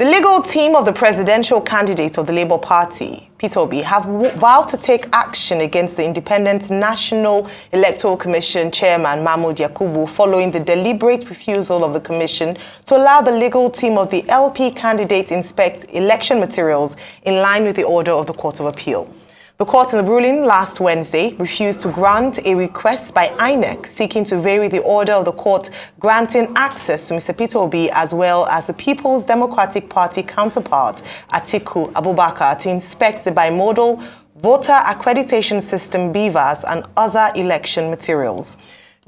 The legal team of the presidential candidate of the Labour Party, Peter Obi, have vowed to take action against the Independent National Electoral Commission Chairman Mahmood Yakubu following the deliberate refusal of the Commission to allow the legal team of the LP candidate inspect election materials in line with the order of the Court of Appeal. The court in the ruling last Wednesday refused to grant a request by INEC seeking to vary the order of the court granting access to Mr. Peter Obi as well as the People's Democratic Party counterpart, Atiku Abubakar, to inspect the bimodal voter accreditation system BVAS and other election materials.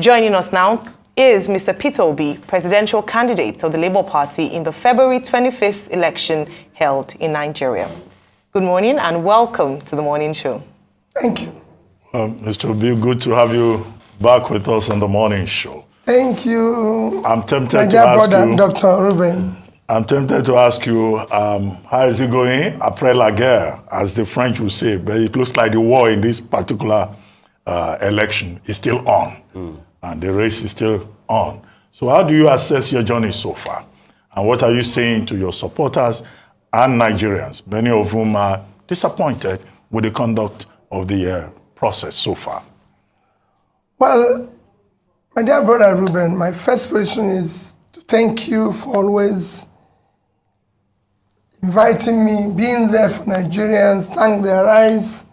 Joining us now is Mr. Peter Obi, presidential candidate of the Labour Party in the February 25th election held in Nigeria. Good morning and welcome to the morning show. Thank you. Mr. Obi, good to have you back with us on the morning show. Thank you. I'm tempted my to dear ask brother, you, Dr. Ruben. I'm tempted to ask you, how is it going? Après la guerre, as the French would say, but it looks like the war in this particular election is still on, and the race is still on. So how do you assess your journey so far? And what are you saying to your supporters and Nigerians, many of whom are disappointed with the conduct of the process so far? Well, my dear brother Ruben, my first question is to thank you for always inviting me, being there for Nigerians, thank the Arise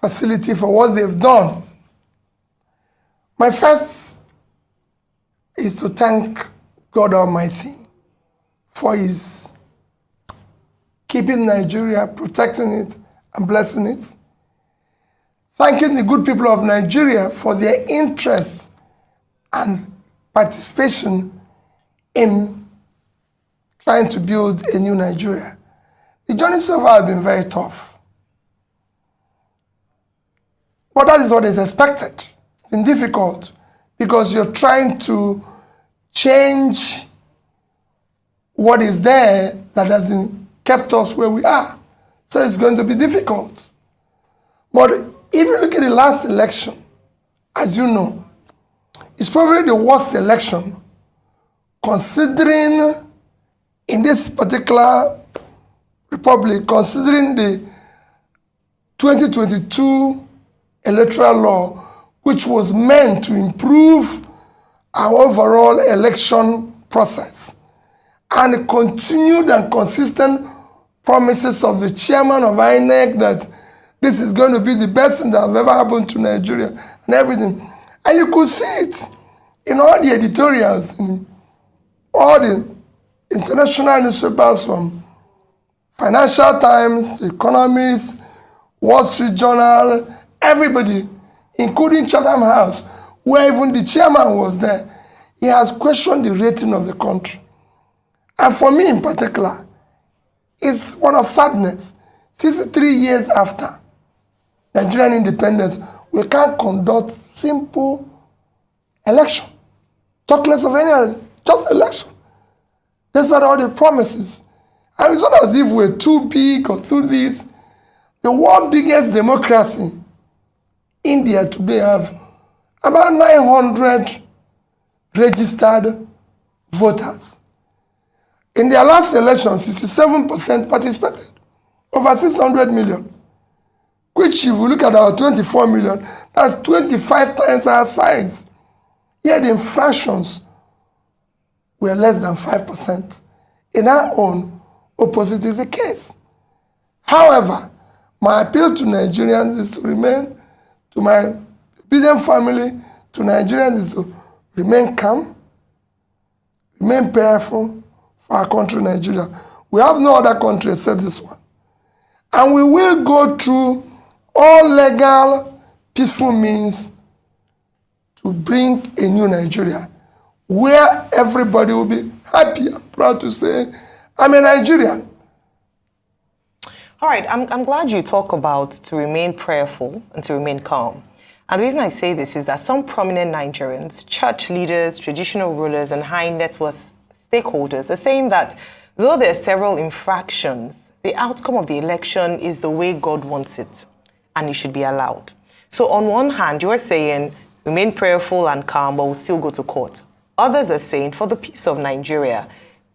facility for what they've done. My first is to thank God Almighty for His keeping Nigeria, protecting it, and blessing it. Thanking the good people of Nigeria for their interest and participation in trying to build a new Nigeria. The journey so far has been very tough. But that is what is expected. It's been difficult because you're trying to change what is there that hasn't kept us where we are. So it's going to be difficult. But if you look at the last election, as you know, it's probably the worst election considering in this particular republic, considering the 2022 electoral law, which was meant to improve our overall election process, and continued and consistent promises of the chairman of INEC that this is going to be the best thing that has ever happened to Nigeria and everything. And you could see it in all the editorials, in all the international newspapers from Financial Times, The Economist, Wall Street Journal, everybody, including Chatham House, where even the chairman was there. He has questioned the rating of the country. And for me in particular, it's one of sadness. 63 years after Nigerian independence, we can't conduct simple election. Talk less of any other, just election. Despite all the promises. And it's not as if we're too big or too this. The world's biggest democracy, India today, have about 900 registered voters. In their last election, 67% participated, over 600 million, which if you look at our 24 million, that's 25 times our size. Yet the infractions were less than 5%. In our own, opposite is the case. However, my appeal to Nigerians is to remain, to my obedient family, to Nigerians is to remain calm, remain prayerful, for our country, Nigeria. We have no other country except this one. And we will go through all legal, peaceful means to bring a new Nigeria, where everybody will be happy and proud to say, I'm a Nigerian. All right, I'm glad you talk about to remain prayerful and to remain calm. And the reason I say this is that some prominent Nigerians, church leaders, traditional rulers, and high net worth stakeholders are saying that though there are several infractions, the outcome of the election is the way God wants it, and it should be allowed. So on one hand, you are saying remain prayerful and calm, but we'll still go to court. Others are saying for the peace of Nigeria,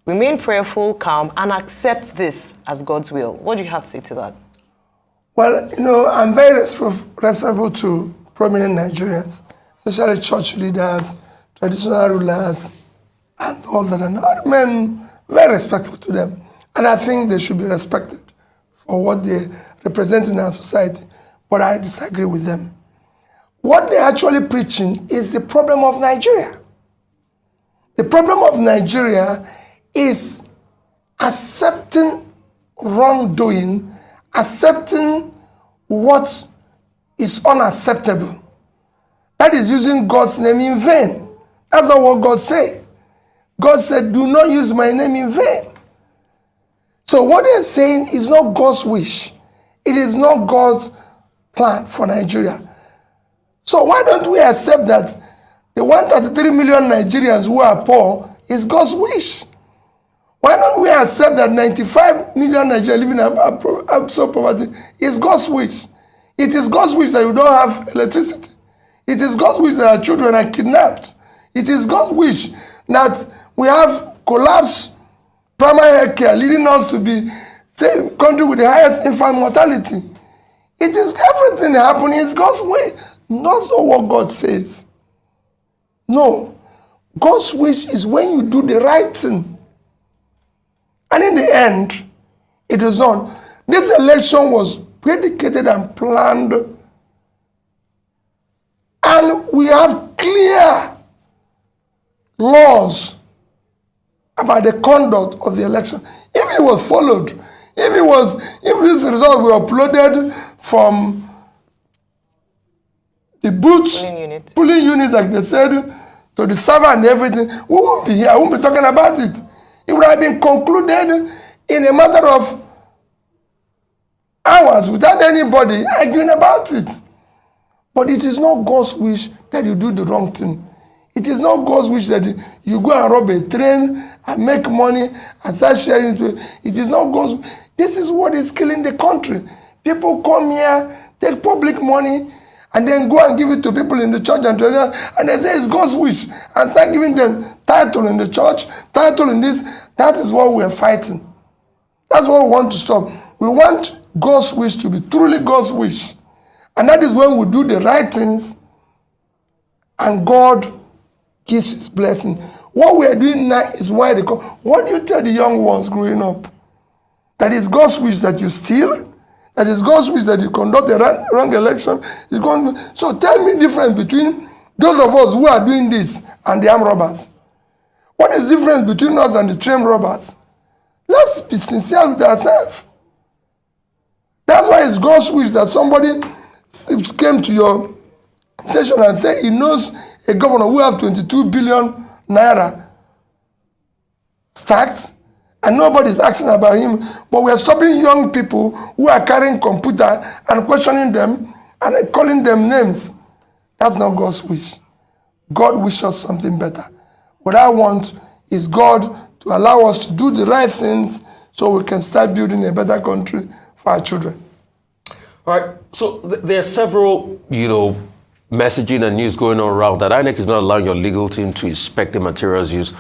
remain prayerful, calm, and accept this as God's will. What do you have to say to that? Well, I'm very respectful to prominent Nigerians, especially church leaders, traditional rulers, and all that. And I remain very respectful to them. And I think they should be respected for what they represent in our society. But I disagree with them. What they're actually preaching is the problem of Nigeria. The problem of Nigeria is accepting wrongdoing, accepting what is unacceptable. That is using God's name in vain. That's not what God said. God said, do not use my name in vain. So what they're saying is not God's wish. It is not God's plan for Nigeria. So why don't we accept that the 133 million Nigerians who are poor is God's wish? Why don't we accept that 95 million Nigerians living in absolute poverty is God's wish? It is God's wish that we don't have electricity. It is God's wish that our children are kidnapped. It is God's wish that we have collapsed primary health care, leading us to be the country with the highest infant mortality. It is everything happening is God's way. Not what God says. No. God's wish is when you do the right thing. And in the end, it is not. This election was predicated and planned. And we have clear laws about the conduct of the election. If it was followed, if these results were uploaded from the booth, polling units, like they said, to the server and everything, we won't be here. We won't be talking about it. It would have been concluded in a matter of hours without anybody arguing about it. But it is not God's wish that you do the wrong thing. It is not God's wish that you go and rob a train and make money and start sharing it. It is not God's wish. This is what is killing the country. People come here, take public money, and then go and give it to people in the church and they say it's God's wish, and start giving them title in the church, title in this. That is what we are fighting. That's what we want to stop. We want God's wish to be truly God's wish. And that is when we do the right things and God gives his blessing. What we are doing now is why they come. What do you tell the young ones growing up? That is God's wish that you steal? That is God's wish that you conduct a wrong election? So tell me the difference between those of us who are doing this and the armed robbers. What is the difference between us and the trained robbers? Let's be sincere with ourselves. That's why it's God's wish that somebody came to your station and said he knows a governor who have 22 billion naira stacked, and nobody is asking about him. But we are stopping young people who are carrying computer and questioning them and calling them names. That's not God's wish. God wishes something better. What I want is God to allow us to do the right things so we can start building a better country for our children. All right. So there are several, messaging and news going on around that INEC is not allowing your legal team to inspect the materials used,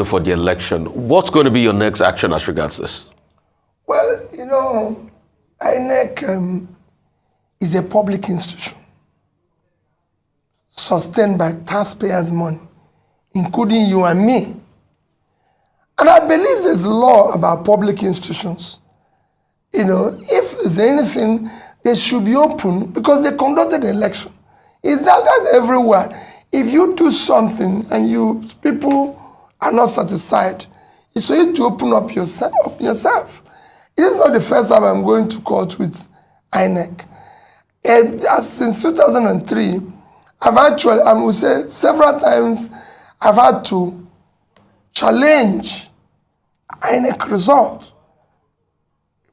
for the election. What's going to be your next action as regards this? Well, INEC is a public institution sustained by taxpayers' money, including you and me. And I believe there's law about public institutions. If there's anything, they should be open because they conducted the election. Is that everywhere? If you do something and people are not satisfied, it's for you to open up yourself. It's not the first time I'm going to court with INEC. And since 2003, I've actually, I would say several times, I've had to challenge INEC result.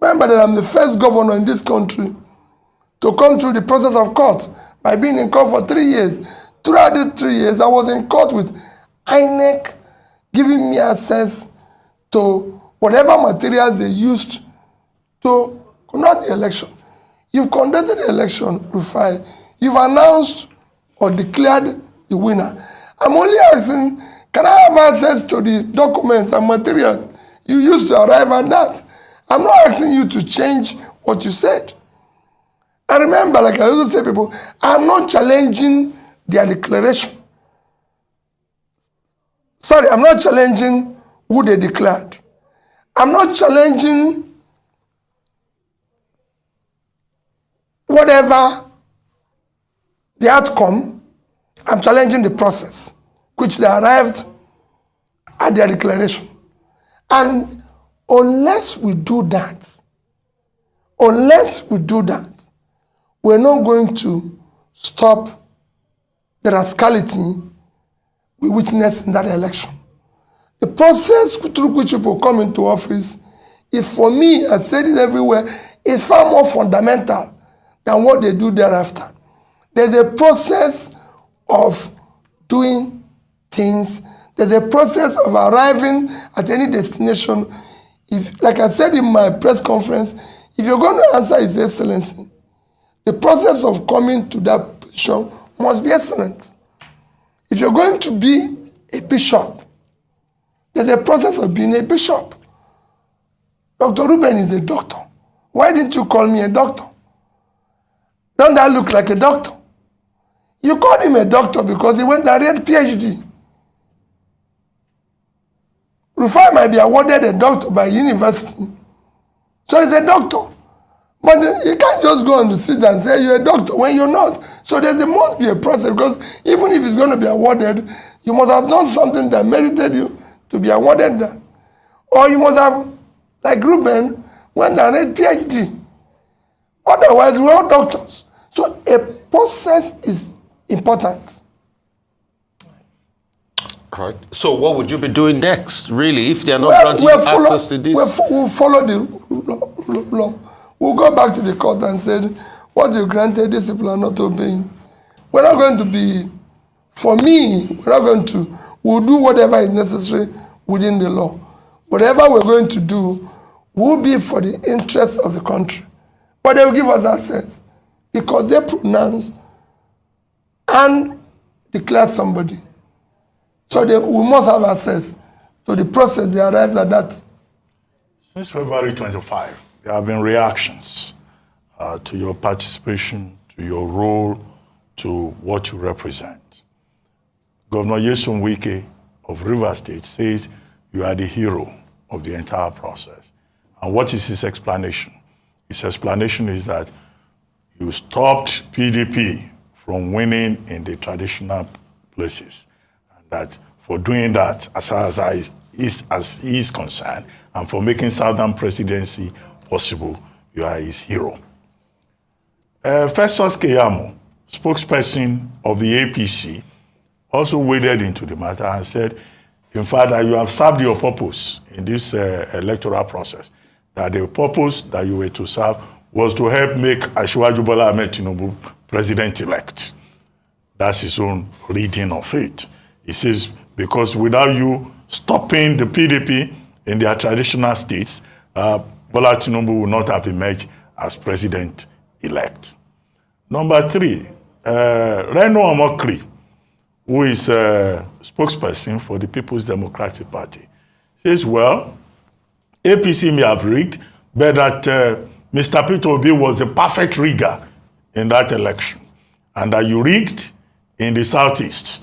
Remember that I'm the first governor in this country to come through the process of court by being in court for 3 years. Throughout the 3 years, I was in court with INEC giving me access to whatever materials they used to conduct the election. You've conducted the election, Rufai. You've announced or declared the winner. I'm only asking, can I have access to the documents and materials you used to arrive at that. I'm not asking you to change what you said. And remember, like I also say, people, I'm not challenging their declaration. Sorry, I'm not challenging who they declared. I'm not challenging whatever the outcome. I'm challenging the process which they arrived at their declaration. And unless we do that, we're not going to stop the rascality we witnessed in that election. The process through which people come into office is, for me, I said it everywhere, is far more fundamental than what they do thereafter. There's a process of doing things. There's a process of arriving at any destination. If, like I said in my press conference, if you're going to answer His Excellency, the process of coming to that position must be excellent. If you're going to be a bishop, there's a process of being a bishop. Dr. Ruben is a doctor. Why didn't you call me a doctor? Don't that look like a doctor? You called him a doctor because he went and read PhD. Rufai might be awarded a doctor by university. So he's a doctor. But you can't just go on the street and say you're a doctor when you're not. So there must be a process, because even if it's going to be awarded, you must have done something that merited you to be awarded that. Or you must have, like Ruben, went and read PhD. Otherwise, we're all doctors. So a process is important. Right. So what would you be doing next, really, if they're not granting you access to this? We'll follow the law. We'll go back to the court and say, what you granted, these people are not obeying. We're not going to be, for me, we'll do whatever is necessary within the law. Whatever we're going to do will be for the interest of the country. But they will give us access because they pronounce and declare somebody. So we must have access to the process they arrived at that. Since February 25, there have been reactions to your participation, to your role, to what you represent. Governor Nyesom Wike of Rivers State says you are the hero of the entire process. And what is his explanation? His explanation is that you stopped PDP from winning in the traditional places. And that for doing that, as far as he is concerned, and for making Southern presidency possible, you are his hero. Festus Keyamo, spokesperson of the APC, also waded into the matter and said, in fact, that you have served your purpose in this electoral process, that the purpose that you were to serve was to help make Asiwaju Bola Ahmed Tinubu president-elect. That's his own reading of it. He says, because without you stopping the PDP in their traditional states, Bola Tinubu will not have emerged as president-elect. Number 3, Reno Omokri, who is a spokesperson for the People's Democratic Party, says, well, APC may have rigged, but that Mr. Peter Obi was the perfect rigger in that election, and that you rigged in the Southeast,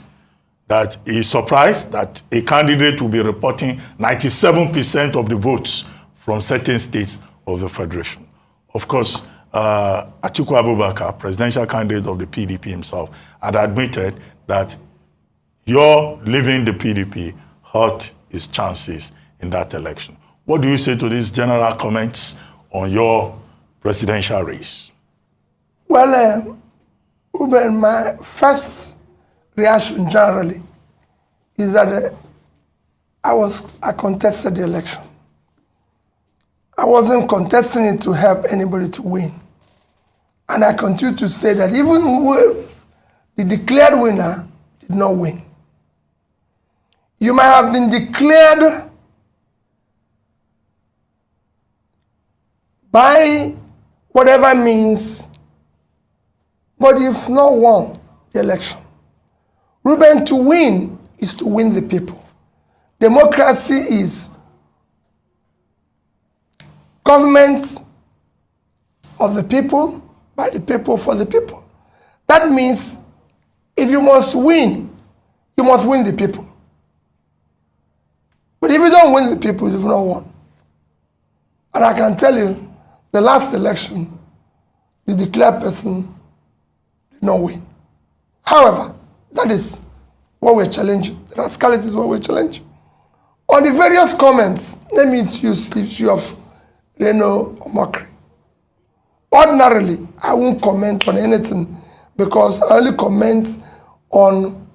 that he is surprised that a candidate will be reporting 97% of the votes from certain states of the Federation. Of course, Atiku Abubakar, presidential candidate of the PDP himself, had admitted that your leaving the PDP hurt his chances in that election. What do you say to these general comments on your presidential race? Well, Ruben, my first reaction generally is that I contested the election. I wasn't contesting it to help anybody to win. And I continue to say that even the declared winner did not win. You might have been declared by whatever means, but you've not won the election. Ruben, to win is to win the people. Democracy is government of the people, by the people, for the people. That means if you must win the people. But if you don't win the people, you've not won. And I can tell you, the last election, the declared person did not win. However, that is what we're challenging. The rascality is what we're challenging. On the various comments, let me use the issue of Reno or mockery. Ordinarily, I won't comment on anything because I only comment on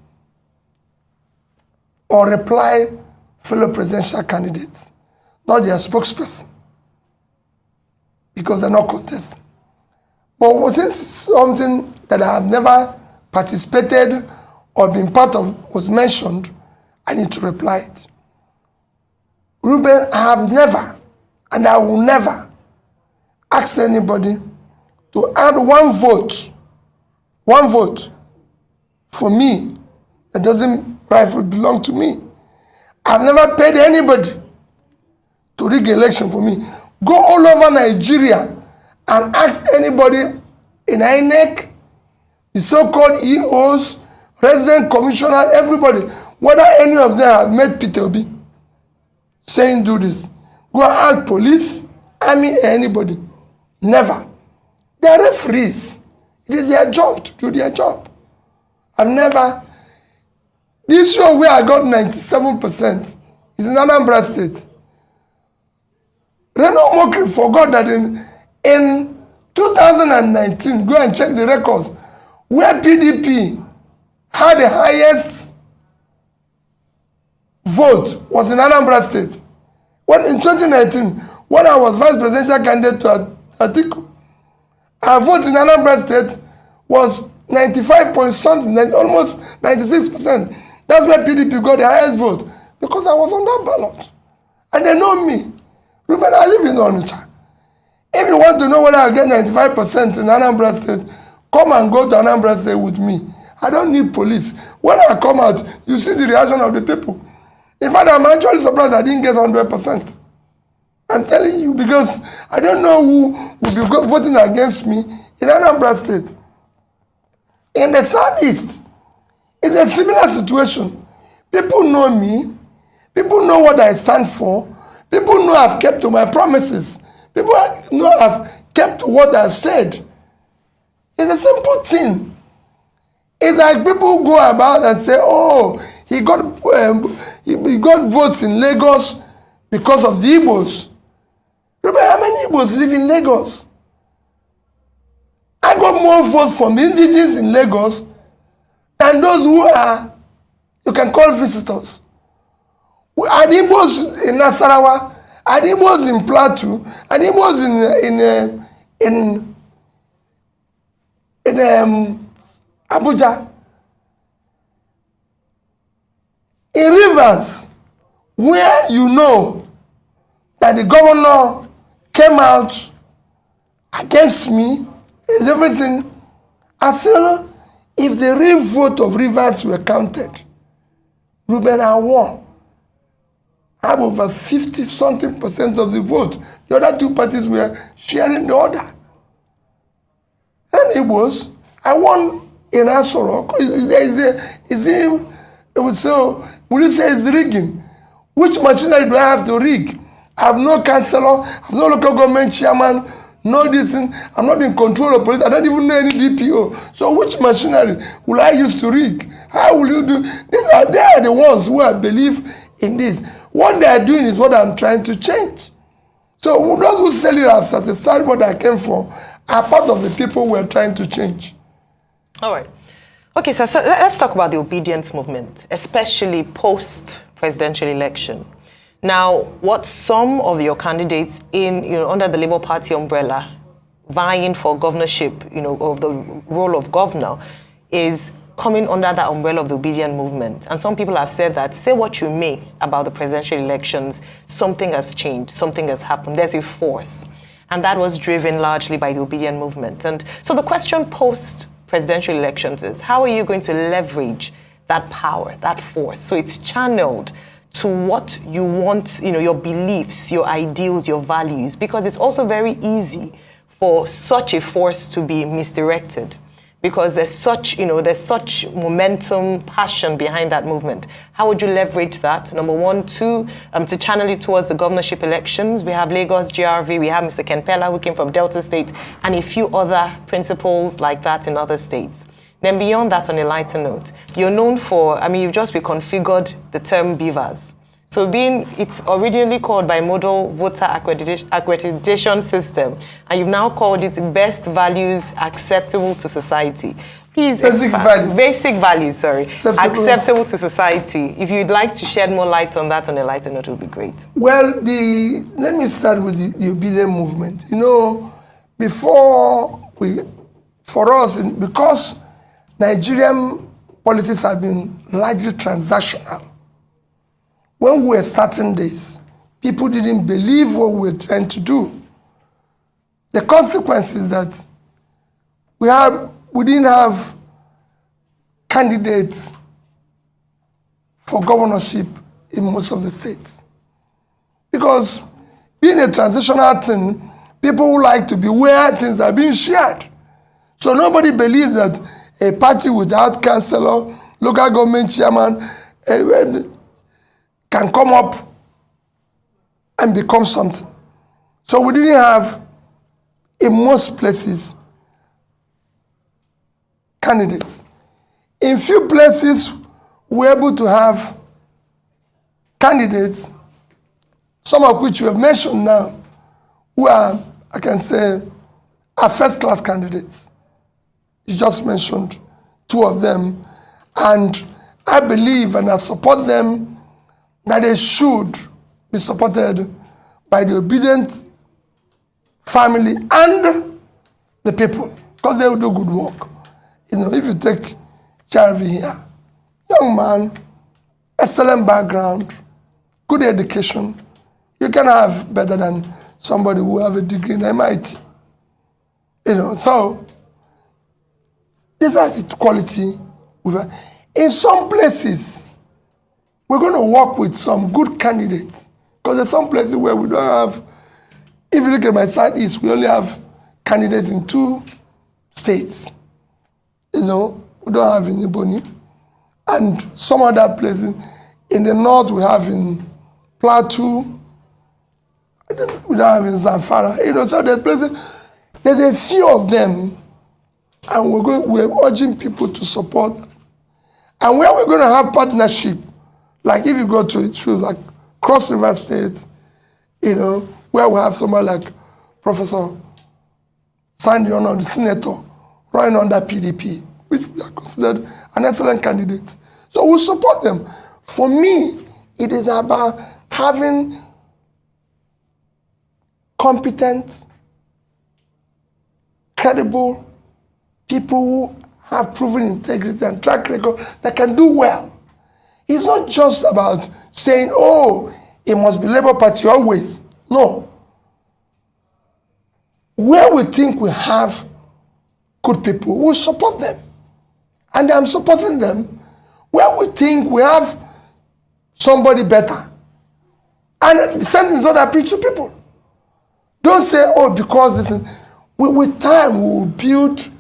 or reply fellow presidential candidates, not their spokesperson, because they're not contesting. But since something that I have never participated or been part of was mentioned, I need to reply it. Ruben, I have never, and I will never, ask anybody to add one vote for me that doesn't rightfully belong to me. I've never paid anybody to rig election for me. Go all over Nigeria and ask anybody in INEC, the so-called EOs, resident commissioners, everybody, whether any of them have met Peter Obi saying do this. Go and ask police, army, anybody. Never. They are referees. It is their job to do their job. I've never. This show where I got 97% is in Anambra State. Reno Mokri forgot that in 2019, go and check the records, where PDP had the highest vote was in Anambra State. When in 2019, when I was vice presidential candidate to Atiku, our vote in Anambra State was 95 point something, almost 96%. That's where PDP got the highest vote, because I was on that ballot. And they know me. Ruben, I live in Onitsha. If you want to know whether I get 95% in Anambra State, come and go to Anambra State with me. I don't need police. When I come out, you see the reaction of the people. In fact, I'm actually surprised I didn't get 100%. I'm telling you, because I don't know who will be voting against me in Anambra State. In the Southeast, it's a similar situation. People know me. People know what I stand for. People know I've kept to my promises. People know I've kept what I've said. It's a simple thing. It's like people go about and say, oh, he got votes in Lagos because of the Igbos. Remember how many Igbos live in Lagos? I got more votes from the indigenes in Lagos than those who are, you can call visitors. Are the Igbos in Nasarawa? Are the Igbos in Plateau? Are the Igbos in Abuja? In Rivers, where you know that the governor came out against me, and everything, I said, if the real vote of Rivers were counted, Ruben, I won. I have over 50-something% of the vote. The other two parties were sharing the order. And it was, I won in Asoro. So, will you say it's rigging? Which machinery do I have to rig? I have no councillor, I have no local government chairman, no this thing. I'm not in control of police. I don't even know any DPO. So which machinery will I use to rig? How will you do? They are the ones who I believe in this. What they are doing is what I'm trying to change. So those who say you have satisfied what I came for are part of the people we're trying to change. All right. Okay, so let's talk about the obedience movement, especially post-presidential election. Now, what some of your candidates under the Labour Party umbrella vying for governorship, of the role of governor, is coming under that umbrella of the obedient movement. And some people have said that, say what you may about the presidential elections, something has changed, something has happened, there's a force. And that was driven largely by the obedient movement. And so the question post-presidential elections is, how are you going to leverage that power, that force, so it's channeled to what you want, your beliefs, your ideals, your values, because it's also very easy for such a force to be misdirected, because there's such momentum, passion behind that movement. How would you leverage that? Number one. Two, to channel it towards the governorship elections. We have Lagos GRV, we have Mr. Ken Pella, who came from Delta State, and a few other principles like that in other states. Then beyond that, on a lighter note, you're known for, you've just reconfigured the term beavers. So it's originally called Bimodal Voter Accreditation System, and you've now called it Best Values Acceptable to Society. Please Basic values, sorry. Acceptable to society. If you'd like to shed more light on that on a lighter note, it would be great. Well, let me start with the obedient movement. Because Nigerian politics have been largely transactional. When we were starting this, people didn't believe what we were trying to do. The consequence is that we didn't have candidates for governorship in most of the states. Because being a transitional thing, people who like to be where things are being shared. So nobody believes that a party without councillor, local government chairman, can come up and become something. So we didn't have, in most places, candidates. In few places, we were able to have candidates, some of which we have mentioned now, who are, I can say, are first-class candidates. You just mentioned two of them, and I believe and I support them that they should be supported by the obedient family and the people, because they will do good work. If you take Charvi here, young man, excellent background, good education, you can have better than somebody who have a degree in MIT. So these are the quality we've had. In some places, we're going to work with some good candidates, because there's some places where we don't have. If you look at my southeast, we only have candidates in 2 states. We don't have in Ebonyi. And some other places. In the north, we have in Plateau. We don't have in Zamfara. So there's places, there's a few of them, and we're urging people to support. And where we're going to have partnership, like if you go to issues like Cross River State, where we have someone like Professor Sandy Ono, the senator, running under PDP, which we are considered an excellent candidate. So we support them. For me, it is about having competent, credible people who have proven integrity and track record that can do well. It's not just about saying, it must be Labour Party always. No. Where we think we have good people, we support them. And I'm supporting them. Where we think we have somebody better. And the same thing is what I preach to people. Don't say, because this is... With time, we will build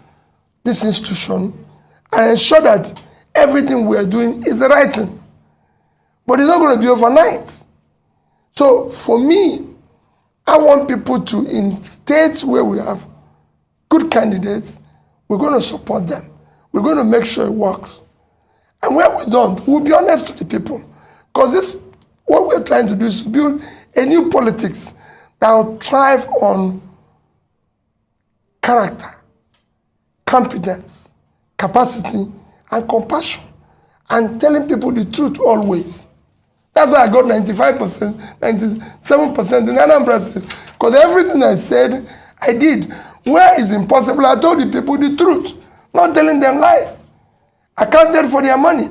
this institution and ensure that everything we are doing is the right thing. But it's not going to be overnight. So for me, I want people to, in states where we have good candidates, we're going to support them. We're going to make sure it works. And where we don't, we'll be honest to the people. Because what we're trying to do is to build a new politics that will thrive on character, competence, capacity, and compassion, and telling people the truth always. That's why I got 95%, 97% in Anambra State. Because everything I said, I did. Where it's impossible, I told the people the truth, not telling them lies. I counted for their money.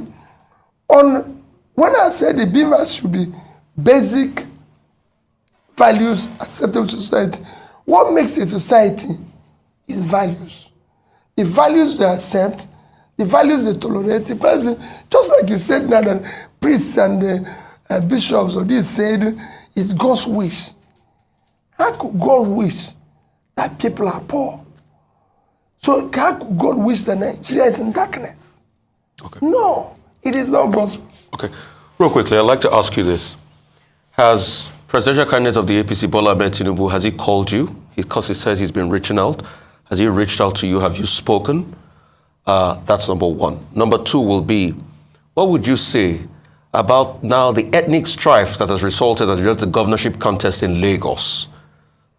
When I said the beavers should be basic values acceptable to society, what makes a society is values. The values they accept, the values they tolerate, just like you said now that priests and bishops or this said it's God's wish. How could God wish that people are poor? So how could God wish that Nigeria is in darkness? Okay. No, it is not God's wish. Okay. Real quickly, I'd like to ask you this. Has presidential candidate of the APC, Bola Ahmed Tinubu, has he called you? Because he says he's been reaching out. Has he reached out to you? Have you spoken? That's number one. Number two will be, what would you say about now the ethnic strife that has resulted in just the governorship contest in Lagos?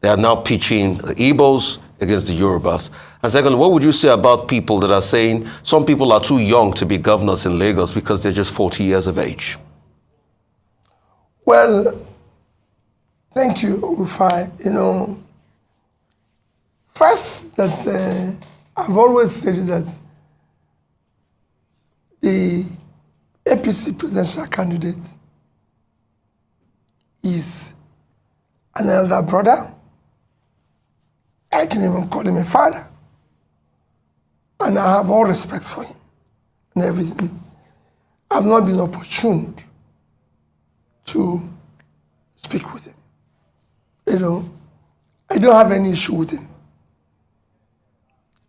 They are now pitching the Igbos against the Yorubas. And second, what would you say about people that are saying some people are too young to be governors in Lagos because they're just 40 years of age? Well, thank you, Rufai. First, that I've always said that the APC presidential candidate is an elder brother. I can even call him a father. And I have all respect for him and everything. I've not been opportune to speak with him. I don't have any issue with him.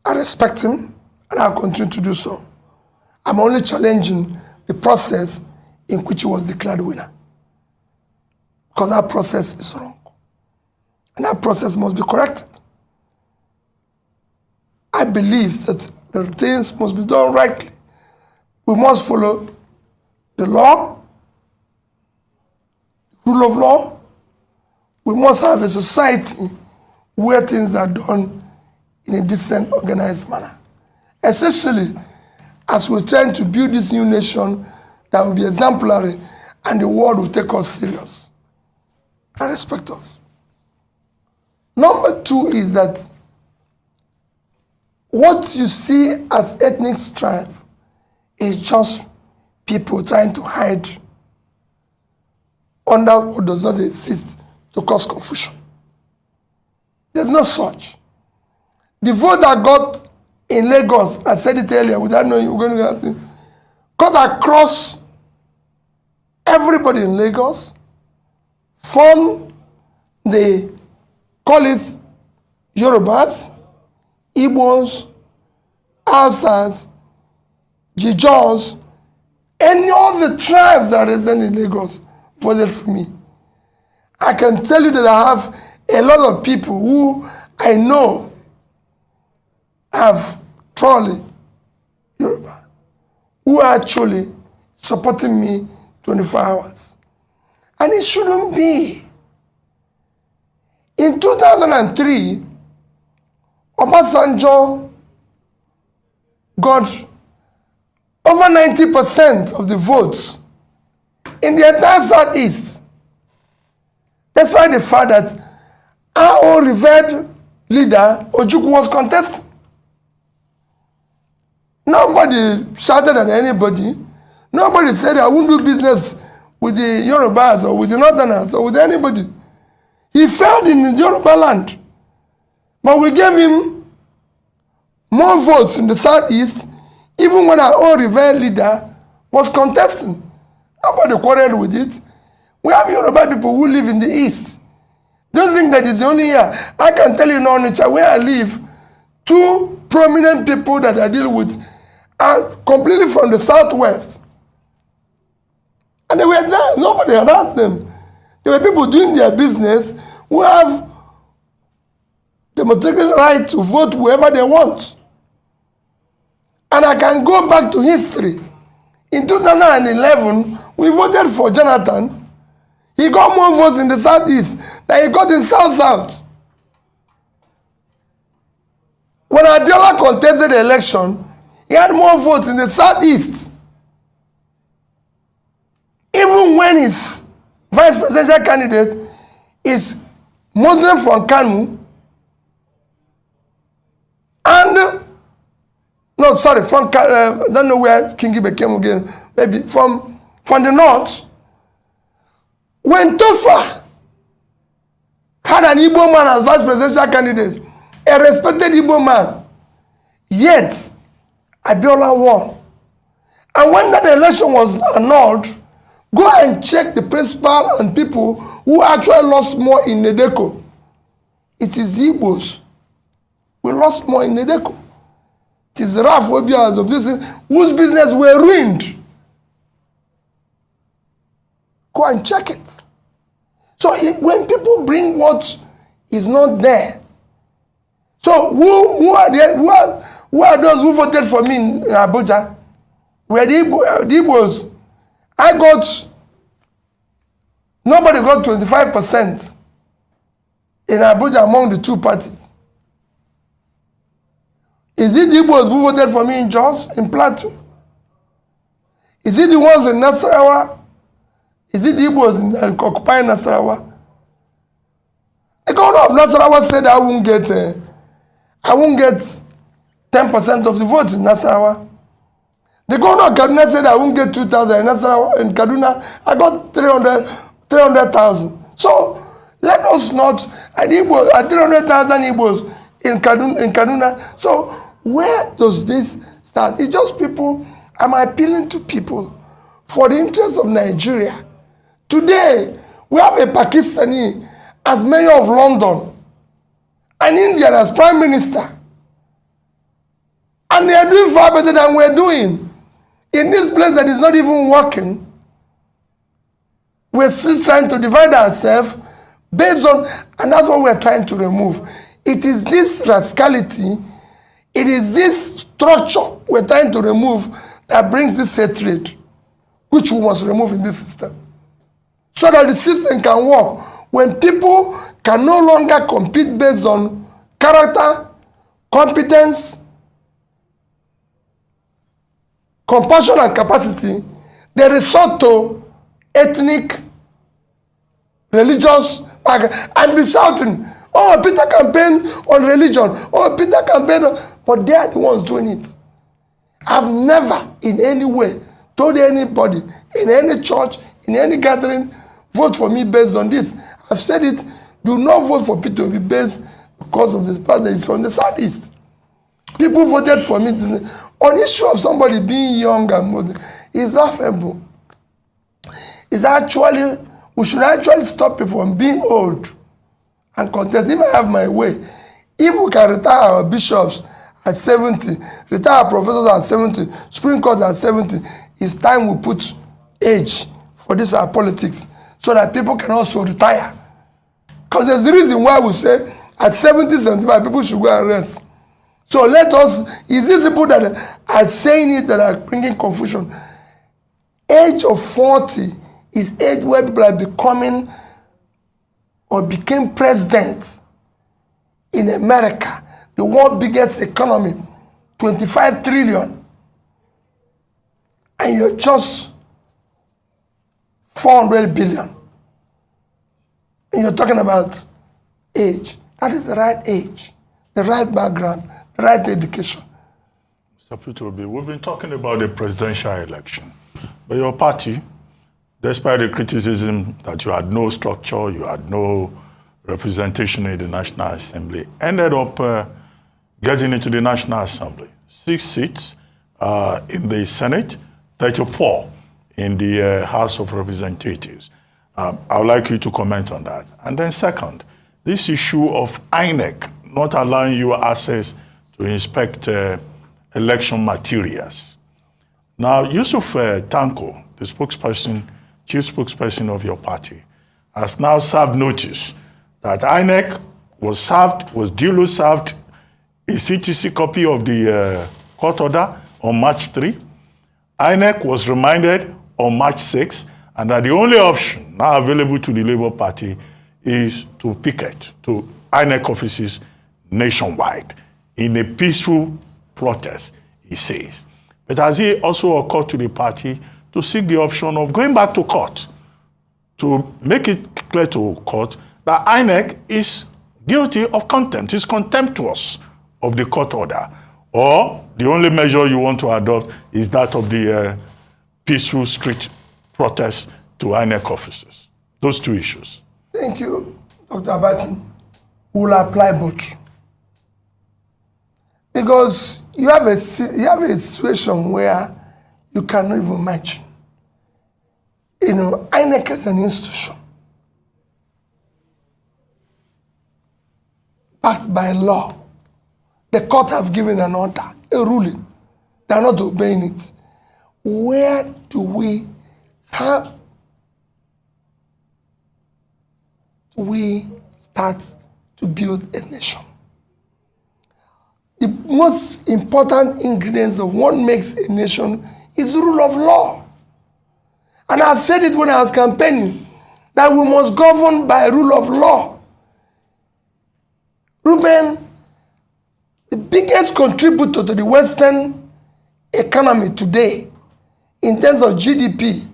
I respect him, and I'll continue to do so. I'm only challenging the process in which he was declared winner. Because that process is wrong. And that process must be corrected. I believe that the things must be done rightly. We must follow the law, rule of law. We must have a society where things are done in a decent, organized manner. Especially as we're trying to build this new nation that will be exemplary and the world will take us serious and respect us. Number two is that what you see as ethnic strife is just people trying to hide under what does not exist to cause confusion. There's no such. The vote that got in Lagos, I said it earlier without knowing you were going to ask it, got across everybody in Lagos from the, call it Yorubas, Igbos, Hausas, Jijons, any of the tribes that reside in Lagos voted for me. I can tell you that I have a lot of people who I know have truly Yoruba, who are actually supporting me 24 hours. And it shouldn't be. In 2003, Obasanjo got over 90% of the votes in the entire Southeast. That's why the fact that our own revered leader, Ojukwu, was contesting. Nobody shouted at anybody. Nobody said, I won't do business with the Yorubas or with the Northerners or with anybody. He failed in the Yoruba land. But we gave him more votes in the Southeast, even when our own revered leader was contesting. Nobody quarreled with it. We have Yoruba people who live in the East. Don't think that it's only here. I can tell you in Onitsha, where I live, two prominent people that I deal with are completely from the Southwest. And they were there. Nobody had asked them. There were people doing their business who have the democratic right to vote whoever they want. And I can go back to history. In 2011, we voted for Jonathan. He got more votes in the Southeast than he got in South-South. When Abiola contested the election, he had more votes in the Southeast. Even when his vice presidential candidate is Muslim from Kanu, and from I don't know where Kingi became again, maybe from the north. When Tofa had an Igbo man as vice presidential candidate, a respected Igbo man, yet Abiola won. And when that election was annulled, Go and check the principal and people who actually lost more in NEDECO. It is the Igbos. We lost more in NEDECO. It is the Rafobians of this whose business were ruined. Go and check it. So when people bring what is not there, so who are those who voted for me in Abuja? Were the Igbos? Nobody got 25% in Abuja among the two parties. Is it the Igbos who voted for me in Jos, in Plateau? Is it the ones in Nasarawa? Is it the Igbos in occupying Nasarawa? The governor of Nasarawa said I won't get 10% of the votes in Nasarawa. The governor of Kaduna said I won't get 2,000 in Nasarawa. In Kaduna, I got 300,000. So let us not, at 300,000 Igbos in Kaduna. So where does this start? It's just people. I'm appealing to people for the interest of Nigeria. Today, we have a Pakistani as mayor of London, an Indian as prime minister. And they are doing far better than we're doing. In this place that is not even working, we're still trying to divide ourselves based on, and that's what we're trying to remove. It is this rascality, it is this structure we're trying to remove that brings this hatred, which we must remove in this system. So that the system can work. When people can no longer compete based on character, competence, compassion and capacity, they resort to ethnic, religious, and be shouting, oh, Peter campaign on religion, oh, Peter campaign on, but they are the ones doing it. I've never in any way told anybody in any church, in any gathering, vote for me based on this. I've said it, do not vote for Peter Obi based because of this part that is from the southeast. People voted for me on issue of somebody being young and modern. It's laughable. It's actually, we should actually stop people from being old and contest. If I have my way, if we can retire our bishops at 70, retire our professors at 70, Supreme Court at 70, it's time we put age for this our politics so that people can also retire. Because there's a reason why we say at 70, 75, people should go and rest. So let us, is these people that are saying it that are bringing confusion? Age of 40 is age where people are becoming or became president in America, the world's biggest economy, 25 trillion. And you're just 400 billion. And you're talking about age. That is the right age, the right background, the right education. Mr. Peter Obi, we've been talking about the presidential election. But your party, despite the criticism that you had no structure, you had no representation in the National Assembly, ended up getting into the National Assembly. 6 seats in the Senate, 34 in the House of Representatives. I would like you to comment on that. And then second, this issue of INEC not allowing you access to inspect election materials. Now, Yusuf Tanko, the spokesperson, chief spokesperson of your party, has now served notice that INEC was duly served a CTC copy of the court order on March 3. INEC was reminded on March 6, and that the only option now available to the Labour Party is to picket to INEC offices nationwide in a peaceful protest, he says. But has it also occurred to the party to seek the option of going back to court to make it clear to court that INEC is guilty of contempt, is contemptuous of the court order? Or the only measure you want to adopt is that of the peaceful street protest to INEC offices? Those two issues. Thank you, Dr. Abati. We'll apply both. Because you have a situation where you cannot even imagine. INEC is an institution backed by law. The court have given an order, a ruling. They are not obeying it. Where do we start to build a nation? The most important ingredients of what makes a nation is the rule of law. And I've said it when I was campaigning, that we must govern by rule of law. Ruben, the biggest contributor to the Western economy today, in terms of GDP, in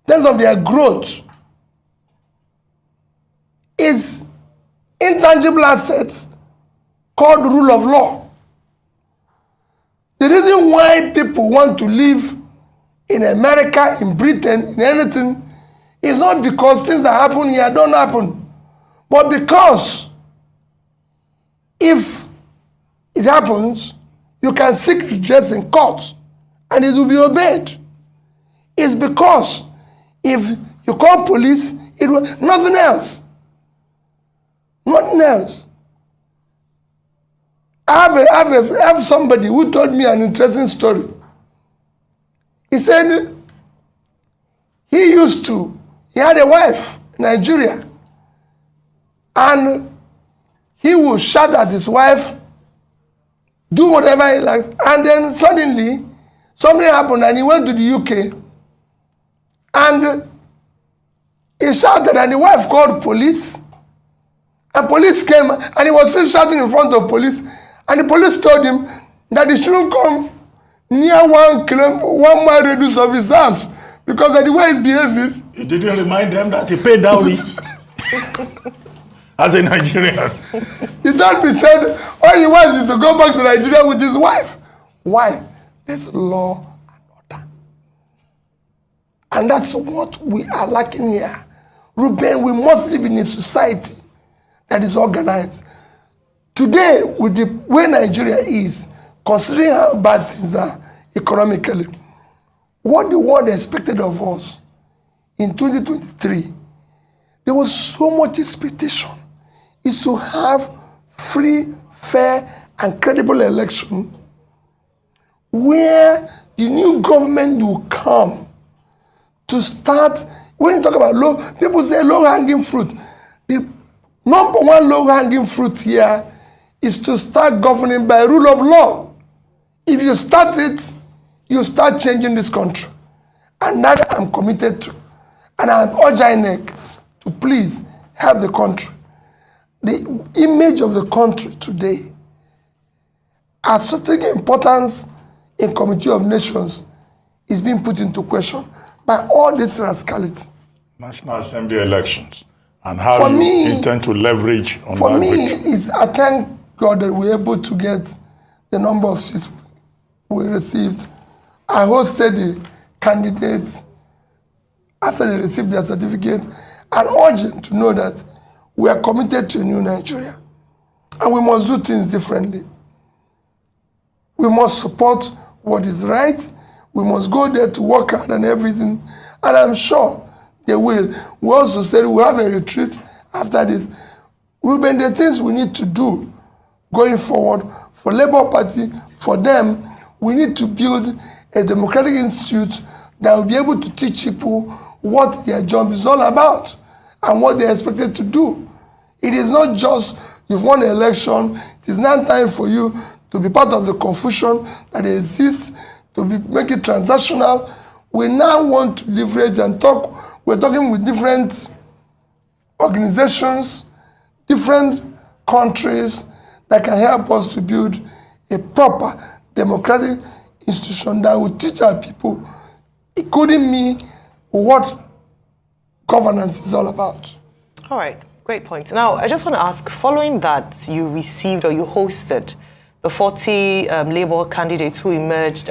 terms of their growth, is intangible assets called rule of law. The reason why people want to live in America, in Britain, in anything, is not because things that happen here don't happen, but because if it happens, you can seek redress in court and it will be obeyed. It's because if you call police, it will nothing else. Nothing else. I have somebody who told me an interesting story. He said he had a wife in Nigeria, and he would shout at his wife, do whatever he likes, and then suddenly something happened and he went to the UK and he shouted and the wife called police, and police came and he was still shouting in front of police, and the police told him that he shouldn't come near 1 mile radius of his house because of the way he's behaving. He didn't remind them that he paid dowry as a Nigerian. He told me, said, all he wants is to go back to Nigeria with his wife. Why? There's law and order. And that's what we are lacking here. Ruben, we must live in a society that is organized. Today, with the way Nigeria is, considering how bad things are economically, what the world expected of us in 2023, there was so much expectation, is to have free, fair, and credible election where the new government will come to start. When you talk about low, people say low-hanging fruit. The number one low-hanging fruit here is to start governing by rule of law. If you start it, you start changing this country. And that I'm committed to. And I urge INEC to please help the country. The image of the country today, our strategic importance in Committee of Nations, is being put into question by all this rascality. National Assembly elections and how you intend to leverage on that. For me, I thank God that we're able to get the number of seats we received. I hosted the candidates after they received their certificate and urge them to know that we are committed to a new Nigeria and we must do things differently. We must support what is right. We must go there to work hard and everything, and I'm sure they will. We also said we'll have a retreat after this. Ruben, the things we need to do going forward for Labour Party, for them, we need to build a democratic institute that will be able to teach people what their job is all about and what they're expected to do. It is not just you've won an election, it is now time for you to be part of the confusion that exists, to make it transactional. We now want to leverage and talk. We're talking with different organizations, different countries that can help us to build a proper democratic institution that will teach our people, including me, what governance is all about. All right, great point. Now, I just want to ask, following that, you received or you hosted the 40 Labour candidates who emerged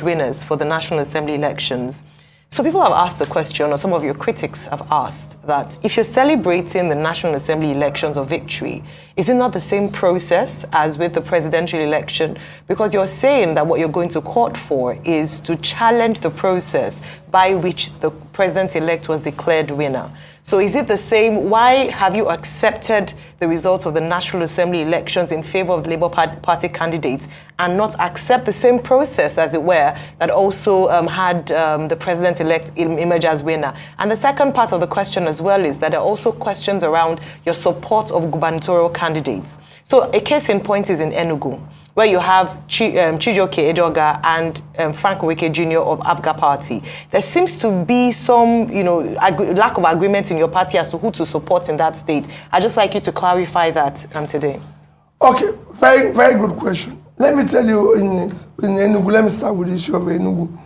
winners for the National Assembly elections. So people have asked the question, or some of your critics have asked, that if you're celebrating the National Assembly elections of victory, is it not the same process as with the presidential election? Because you're saying that what you're going to court for is to challenge the process by which the president-elect was declared winner. So is it the same? Why have you accepted the results of the National Assembly elections in favor of the Labour Party candidates and not accept the same process, as it were, that also had the president-elect emerge as winner? And the second part of the question as well is that there are also questions around your support of gubernatorial candidates. So a case in point is in Enugu, where you have Chijioke Edoga and Frank Oweke Jr. of APGA Party. There seems to be some, lack of agreement in your party as to who to support in that state. I'd just like you to clarify that today. Okay, very, very good question. Let me tell you in Enugu, let me start with the issue of Enugu.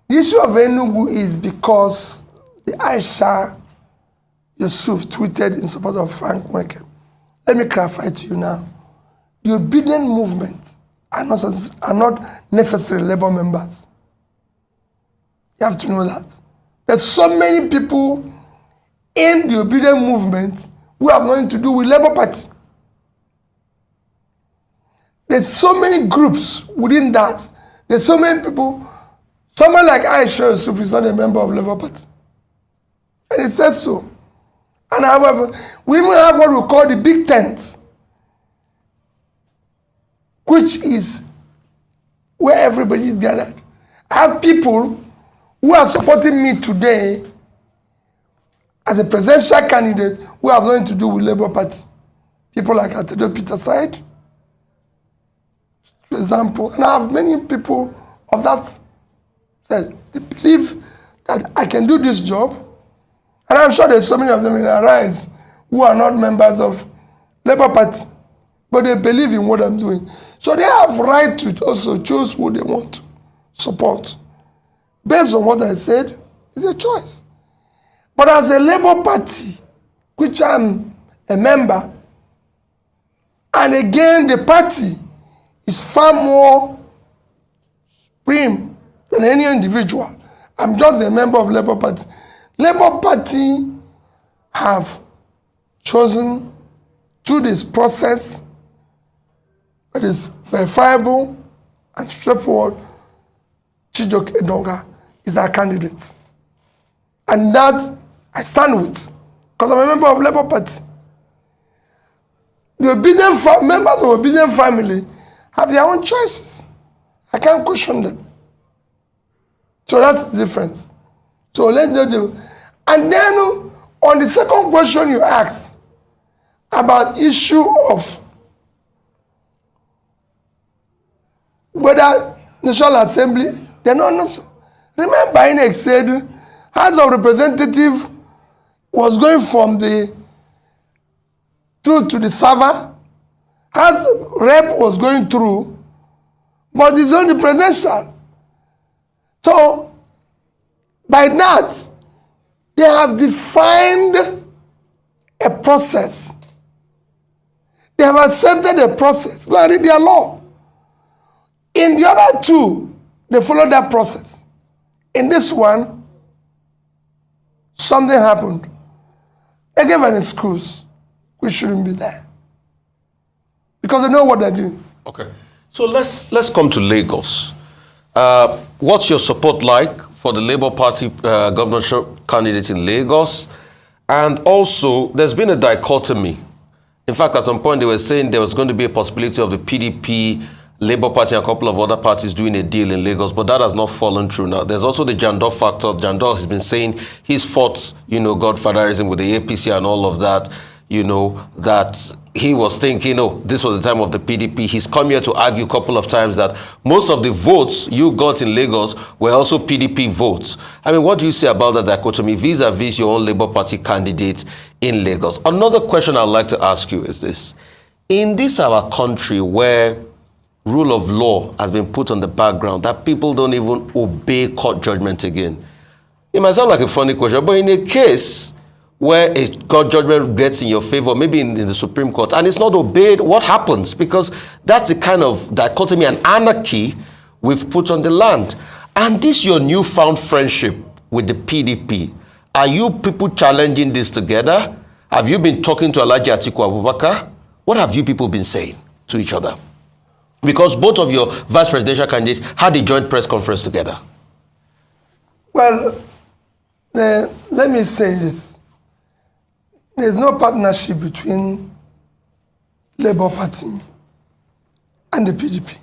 The issue of Enugu is because the Aisha Yusuf tweeted in support of Frank Oweke. Let me clarify to you now. The obedient movement are not necessarily Labour members. You have to know that. There's so many people in the obedient movement who have nothing to do with Labour Party. There's so many groups within that. There's so many people. Someone like Aisha Yusuf is not a member of Labour Party. And it says so. And however, we even have what we call the big tent, which is where everybody is gathered. I have people who are supporting me today as a presidential candidate who have nothing to do with Labour Party. People like Atedo Peter Side, for example. And I have many people of that said they believe that I can do this job. And I'm sure there's so many of them in Arise who are not members of Labour Party, but they believe in what I'm doing. So they have right to also choose who they want to support. Based on what I said, it's a choice. But as a Labour Party, which I'm a member, and again, the party is far more supreme than any individual. I'm just a member of Labour Party. Labour Party have chosen through this process that is verifiable and straightforward, Chijioke Edoga is our candidate. And that I stand with, because I'm a member of Labour Party. The obedient members of obedient family have their own choices. I can't question them. So that's the difference. So let's do. And then on the second question you asked about issue of whether National Assembly, they're not. Remember, INEC said House of Representative was going from the through to the server. House Rep was going through, but it's only presidential. So by that, they have defined a process. They have accepted a process. Go and read their law. In the other two, they followed that process. In this one, something happened. They gave an excuse. We shouldn't be there. Because they know what they're doing. Okay. So let's come to Lagos. What's your support like for the Labour Party governorship candidate in Lagos? And also, there's been a dichotomy. In fact, at some point, they were saying there was going to be a possibility of the PDP, Labour Party, and a couple of other parties doing a deal in Lagos, but that has not fallen through now. There's also the Jandor factor. Jandor has been saying he's fought, godfatherism with the APC and all of that, that he was thinking, this was the time of the PDP. He's come here to argue a couple of times that most of the votes you got in Lagos were also PDP votes. I mean, what do you say about that dichotomy vis-a-vis your own Labour Party candidate in Lagos? Another question I'd like to ask you is this. In this our country where rule of law has been put on the background, that people don't even obey court judgment again. It might sound like a funny question, but in a case where a court judgment gets in your favor, maybe in the Supreme Court, and it's not obeyed, what happens? Because that's the kind of dichotomy and anarchy we've put on the land. And this your newfound friendship with the PDP. Are you people challenging this together? Have you been talking to Alhaji Atiku Abubakar? What have you people been saying to each other? Because both of your vice presidential candidates had a joint press conference together. Well, let me say this. There's no partnership between Labour Party and the PDP.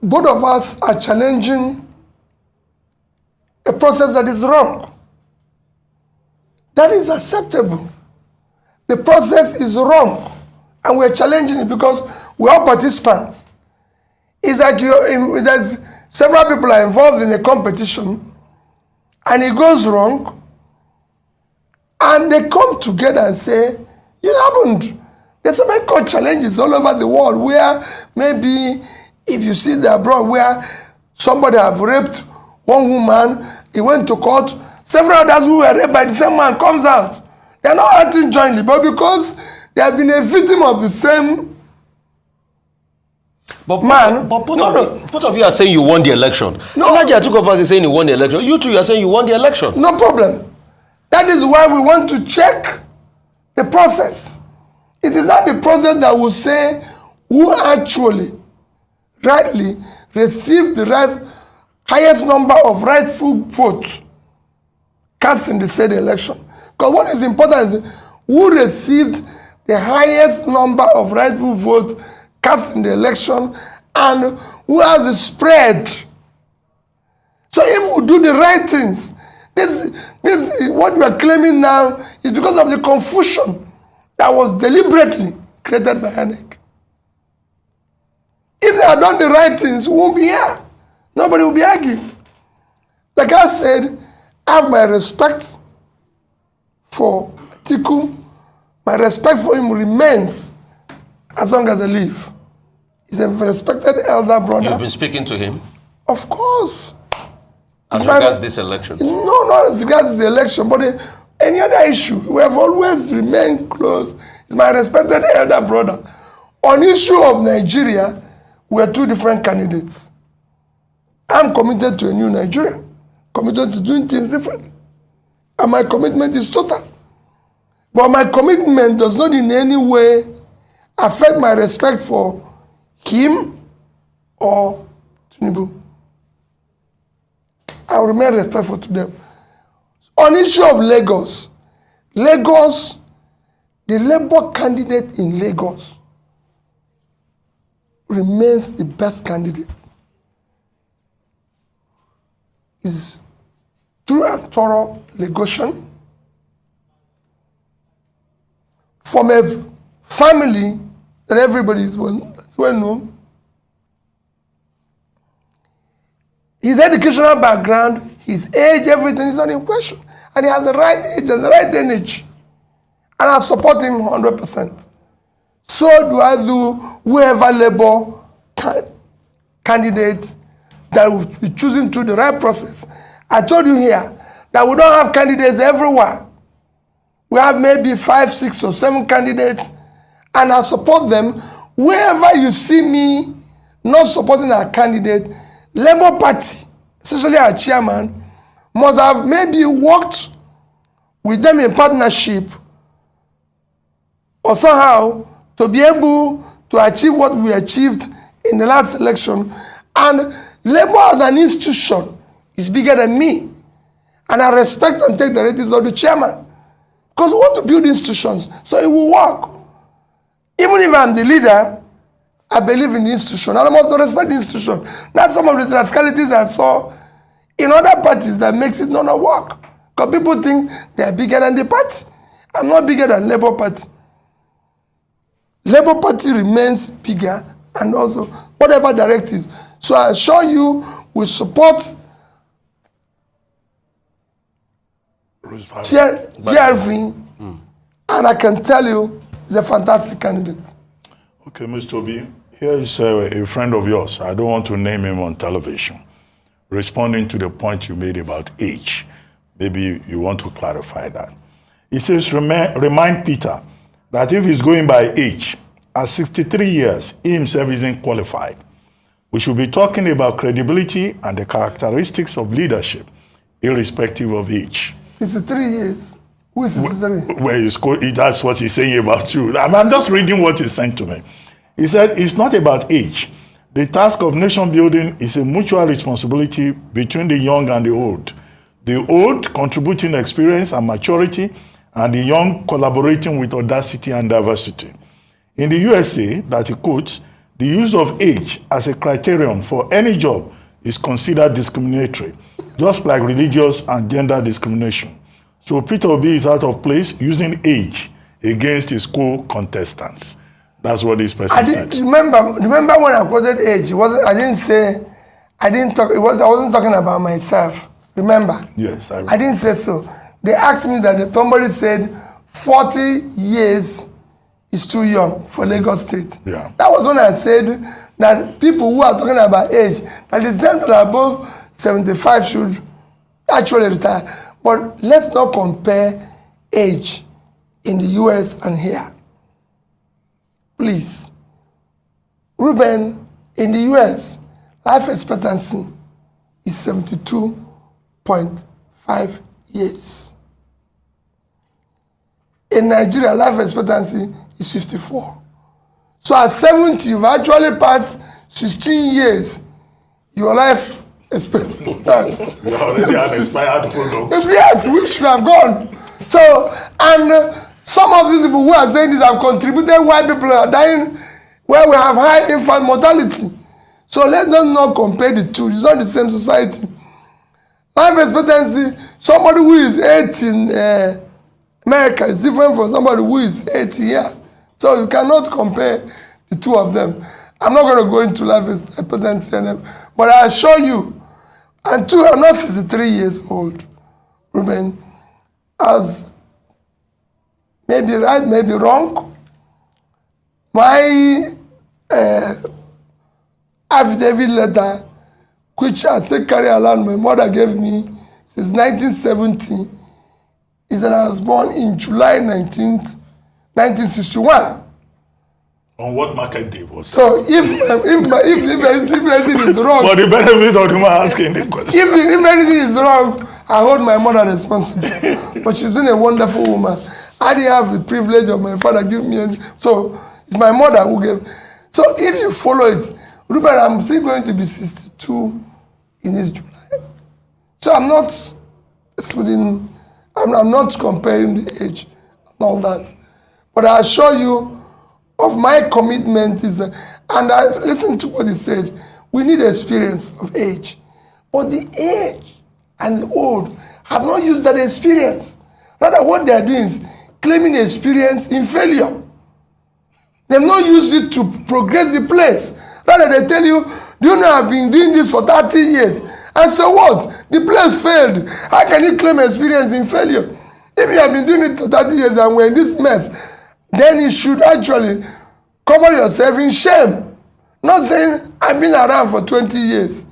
Both of us are challenging a process that is wrong. That is acceptable. The process is wrong, and we're challenging it because we're all participants. It's like there's several people are involved in a competition, and it goes wrong, and they come together and say, it happened. There's so many court challenges all over the world where maybe if you see the abroad where somebody have raped one woman, he went to court, several others who were raped by the same man comes out. They're not acting jointly, but because they have been a victim of the same man. But both of you are saying you won the election. No. Alhaji Atiku Abubakar is saying you won the election. You two are saying you won the election. No problem. That is why we want to check the process. It is not the process that will say who actually, rightly, received the highest number of rightful votes cast in the said election. Because what is important is who received the highest number of rightful votes cast in the election and who has the spread. So if we do the right things, this is what we are claiming now is because of the confusion that was deliberately created by INEC. If they had done the right things, we won't be here. Nobody will be arguing. Like I said, I have my respect for Atiku. My respect for him remains as long as I live. He's a respected elder brother. You've been speaking to him? Of course. As regards this election? No, not as regards the election, but any other issue. We have always remained close. He's my respected elder brother. On issue of Nigeria, we are two different candidates. I'm committed to a new Nigeria, committed to doing things differently. And my commitment is total. But my commitment does not in any way affect my respect for him or Tinubu. I will remain respectful to them. On issue of Lagos, the Labour candidate in Lagos remains the best candidate. Is true and thorough Lagosian from a family that everybody is well known. His educational background, his age, everything is not in question. And he has the right age and the right energy. And I support him 100%. So do whoever Labour candidate that will be choosing through the right process. I told you here that we don't have candidates everywhere. We have maybe 5, 6, or 7 candidates, and I support them. Wherever you see me not supporting our candidate, Labour Party, especially our chairman, must have maybe worked with them in partnership or somehow to be able to achieve what we achieved in the last election. And Labour as an institution is bigger than me. And I respect and take the ratings of the chairman. Because we want to build institutions, so it will work. Even if I'm the leader, I believe in the institution, and I must respect the institution. Not some of the rascalities I saw in other parties that makes it not work. Because people think they're bigger than the party. I'm not bigger than Labour Party. Labour Party remains bigger, and also whatever directives. So I assure you, we support GRV, and I can tell you, he's a fantastic candidate. Okay, Mr. Obi, here is a friend of yours. I don't want to name him on television. Responding to the point you made about age. Maybe you want to clarify that. He says, remind Peter that if he's going by age, at 63 years, he himself isn't qualified We should be talking about credibility and the characteristics of leadership, irrespective of age. 63 years. Who is 63? Well, that's what he's saying about you. I'm just reading what he sent to me. He said, it's not about age. The task of nation building is a mutual responsibility between the young and the old. The old contributing experience and maturity, and the young collaborating with audacity and diversity. In the USA, that he quotes, the use of age as a criterion for any job is considered discriminatory, just like religious and gender discrimination. So Peter Obi is out of place using age against his co-contestants. That's what this person said. Remember when I quoted age, I wasn't talking about myself. Remember? Yes, I didn't say so. They asked me that somebody said 40 years is too young for Lagos State. Yeah. That was when I said that people who are talking about age, that is them that are above 75 should actually retire. But let's not compare age in the US and here. Please. Ruben, in the US, life expectancy is 72.5 years. In Nigeria, life expectancy is 54. So at 70, you've actually passed 16 years. Your life expectancy. You already an expired product. Yes, we should have gone. So, and some of these people who are saying this have contributed why people are dying, where we have high infant mortality. So let's not compare the two. It's not the same society. Life expectancy, somebody who is 80 in America is different from somebody who is 80 here. So you cannot compare the two of them. I'm not going to go into life expectancy, but I assure you, and two, I'm not 63 years old, Ruben, as maybe right, maybe wrong. My affidavit letter, which I still carry around, my mother gave me since 1970, is that I was born in July 19th, 1961. On what market day was it? So if anything is wrong, For the benefit of the man asking the question. if anything is wrong, I hold my mother responsible. But she's been a wonderful woman. I didn't have the privilege of my father giving me any, so it's my mother who gave. So if you follow it, Ruben, I'm still going to be 62 in this July. So I'm not splitting, I'm not comparing the age and all that. But I assure you of my commitment is, and I listen to what he said, we need experience of age. But the age and the old have not used that experience. Rather, what they are doing is claiming experience in failure. They've not used it to progress the place. Rather, they tell you, do you know I've been doing this for 30 years? And so what? The place failed. How can you claim experience in failure? If you have been doing it for 30 years and we're in this mess, then you should actually cover yourself in shame. Not saying, I've been around for 20 years.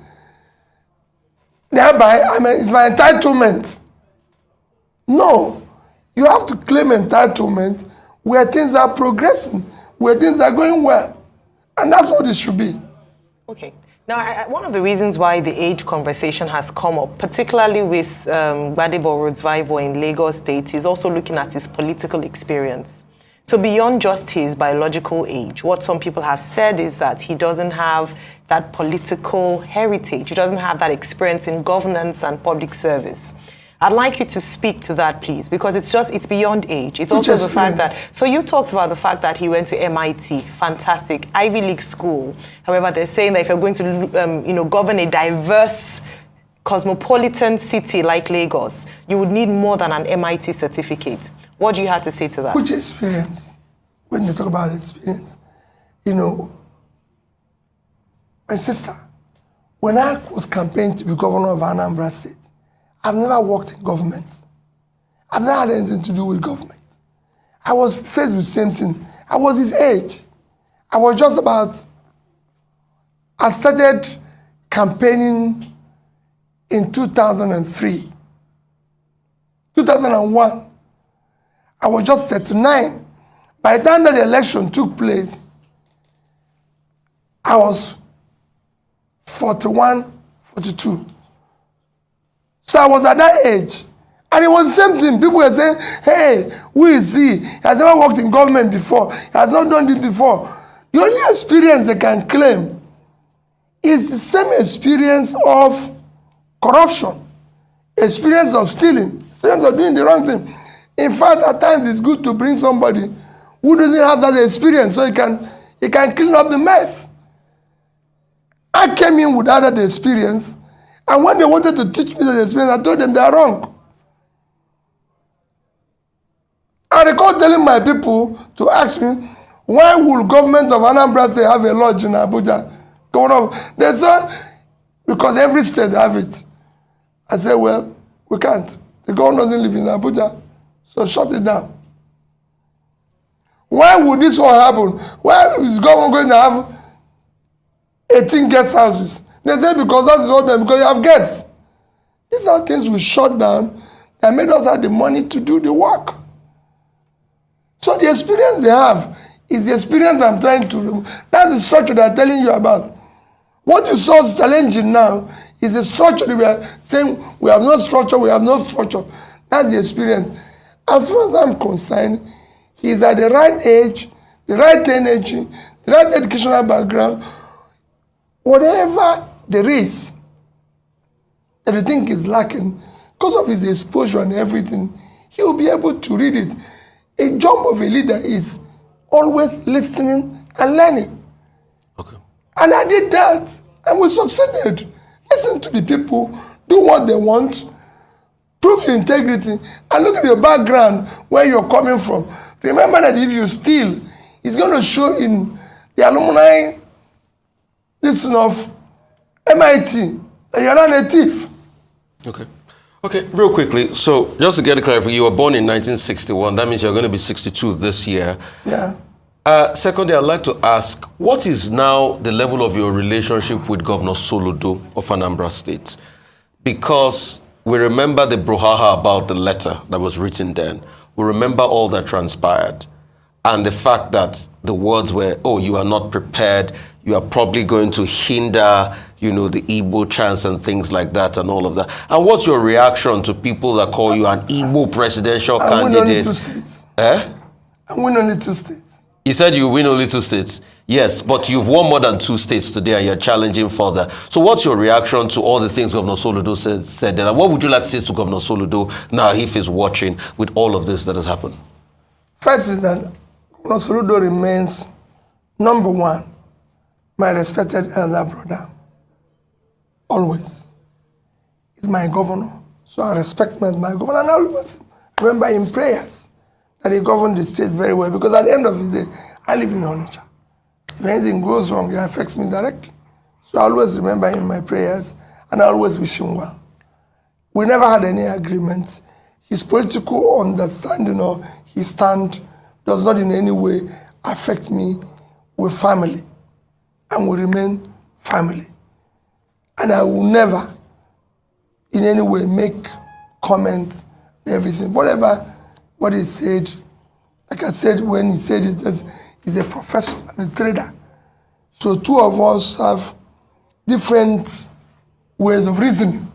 Thereby, it's my entitlement. No. You have to claim entitlement where things are progressing, where things are going well. And that's what it should be. Okay. Now, one of the reasons why the age conversation has come up, particularly with Gbadebo Rodsvivo in Lagos State, is also looking at his political experience. So beyond just his biological age, what some people have said is that he doesn't have that political heritage. He doesn't have that experience in governance and public service. I'd like you to speak to that, please, because it's beyond age. It's also the fact that, so you talked about the fact that he went to MIT, fantastic, Ivy League school. However, they're saying that if you're going to, govern a diverse, cosmopolitan city like Lagos, you would need more than an MIT certificate. What do you have to say to that? Which experience? When you talk about experience, my sister, when I was campaigning to be governor of Anambra State, I've never worked in government. I've never had anything to do with government. I was faced with the same thing. I was his age. I was just about, I started campaigning in 2003. 2001. I was just 39. By the time that the election took place, I was 41, 42. So I was at that age. And it was the same thing. People were saying, hey, who is he? He has never worked in government before. He has not done this before. The only experience they can claim is the same experience of corruption, experience of stealing, experience of doing the wrong thing. In fact, at times it's good to bring somebody who doesn't have that experience so he can clean up the mess. I came in without that experience, and when they wanted to teach me that experience, I told them they are wrong. I recall telling my people to ask me, why will government of Anambra State have a lodge in Abuja? They said, because every state have it. I said, well, we can't. The government doesn't live in Abuja, so shut it down. Why would this one happen? Why is the government going to have 18 guest houses? They said, because that's the ordinary, because you have guests. These are things we shut down that made us have the money to do the work. So the experience they have is the experience I'm trying to remove. That's the structure that I'm telling you about. What you saw is challenging now is the structure that we are saying we have no structure, we have no structure. That's the experience. As far as I'm concerned, he's at the right age, the right energy, the right educational background. Whatever there is that you think is lacking, because of his exposure and everything, he will be able to read it. A job of a leader is always listening and learning. Okay. And I did that, and we succeeded. Listen to the people, do what they want, prove your integrity, and look at your background, where you're coming from. Remember that if you steal, it's going to show in the alumni listen of MIT that you're not a thief. Okay. Okay, real quickly, so just to get it clear, you were born in 1961. That means you're going to be 62 this year. Yeah. Secondly, I'd like to ask, what is now the level of your relationship with Governor Soludo of Anambra State? Because we remember the brouhaha about the letter that was written then. We remember all that transpired. And the fact that the words were, oh, you are not prepared, you are probably going to hinder, you know, the Igbo chance and things like that and all of that. And what's your reaction to people that call you an Igbo presidential candidate? I win only 2 states. Eh? I win only 2 states. You said you win only 2 states. Yes, but you've won more than 2 states today and you're challenging further. So what's your reaction to all the things Governor Soludo said then? And what would you like to say to Governor Soludo now if he's watching with all of this that has happened? First is that Governor Soludo remains number 1, my respected elder brother. Always. He's my governor, so I respect him as my governor. And I always remember in prayers that he governed the state very well, because at the end of the day, I live in Onitsha. If anything goes wrong, it affects me directly. So I always remember him in my prayers, and I always wish him well. We never had any agreement. His political understanding or his stand does not in any way affect me. We're family, and we remain family. And I will never in any way make comment and everything. What he said, like I said when he said it, that he's a professor and a trader. So 2 of us have different ways of reasoning.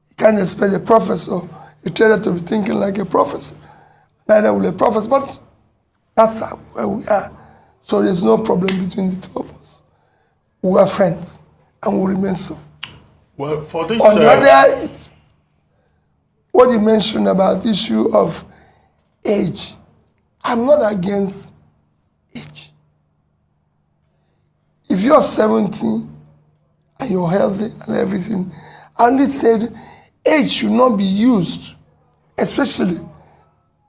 You can't expect a professor, a trader to be thinking like a professor. Neither will a professor, but that's where we are. So there's no problem between the 2 of us. We are friends, and will remain so. Well, for this... On the other, it's what you mentioned about the issue of age. I'm not against age. If you're 70 and you're healthy and everything, I only said age should not be used, especially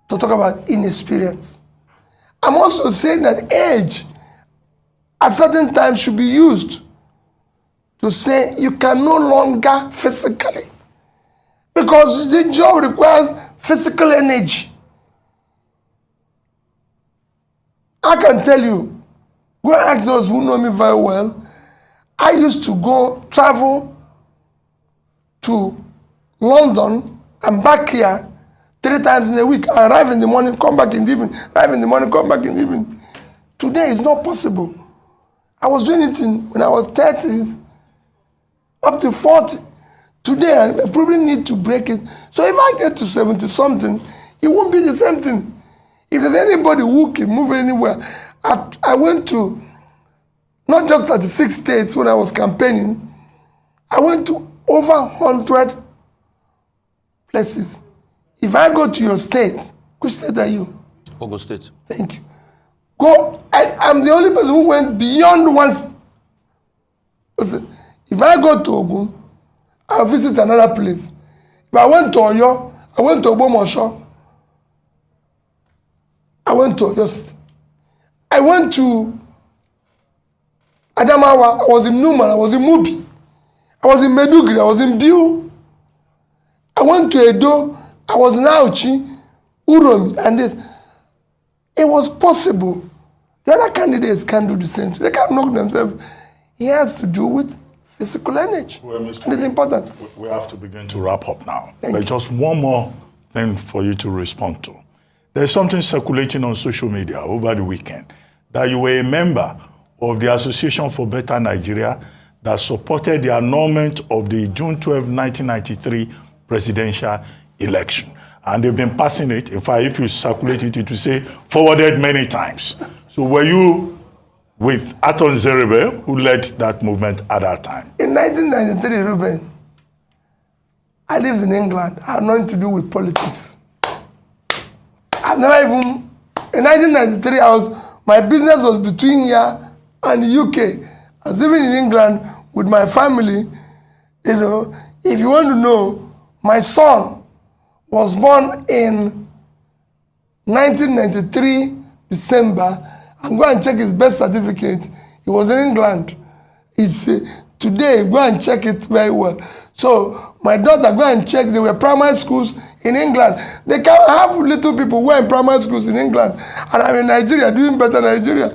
to talk about inexperience. I'm also saying that age at certain times should be used to say you can no longer physically, because the job requires physical energy. I can tell you, go and ask those who know me very well, I used to go travel to London and back here 3 times in a week. I arrive in the morning, come back in the evening, arrive in the morning, come back in the evening. Today is not possible. I was doing it when I was 30s, up to 40. Today, I probably need to break it. So if I get to 70 something, it won't be the same thing. If there's anybody who can move anywhere, I went to not just 36 states when I was campaigning, I went to over 100 places. If I go to your state, which state are you? Ogun State. Thank you. Go. I'm the only person who went beyond one. Listen, if I go to Ogun, I'll visit another place. If I went to Oyo, I went to Ogbomosho. I went to Oyo State. I went to Adamawa. I was in Numan. I was in Mubi. I was in Medugri. I was in Biu. I went to Edo. I was in Auchi, Uromi, and this. It was possible. The other candidates can't do the same thing. They can't knock themselves. It has to do with physical energy. Well, and it's important. We have to begin to wrap up now. Thank but you. Just one more thing for you to respond to. There's something circulating on social media over the weekend that you were a member of the Association for Better Nigeria that supported the annulment of the June 12, 1993 presidential election. And they've been passing it. In fact, if you circulate it, it will say forwarded many times. So were you with Aton Zerebe, who led that movement at that time? In 1993, Ruben, I lived in England. I had nothing to do with politics. I've never even, in 1993, my business was between here and the UK. I was living in England with my family. You know, if you want to know, my son was born in 1993, December, and go and check his birth certificate. He was in England. It's today, go and check it very well. So my daughter, go and check, they were primary schools in England. They can have little people who are in primary schools in England, and I'm in Nigeria, doing better Nigeria,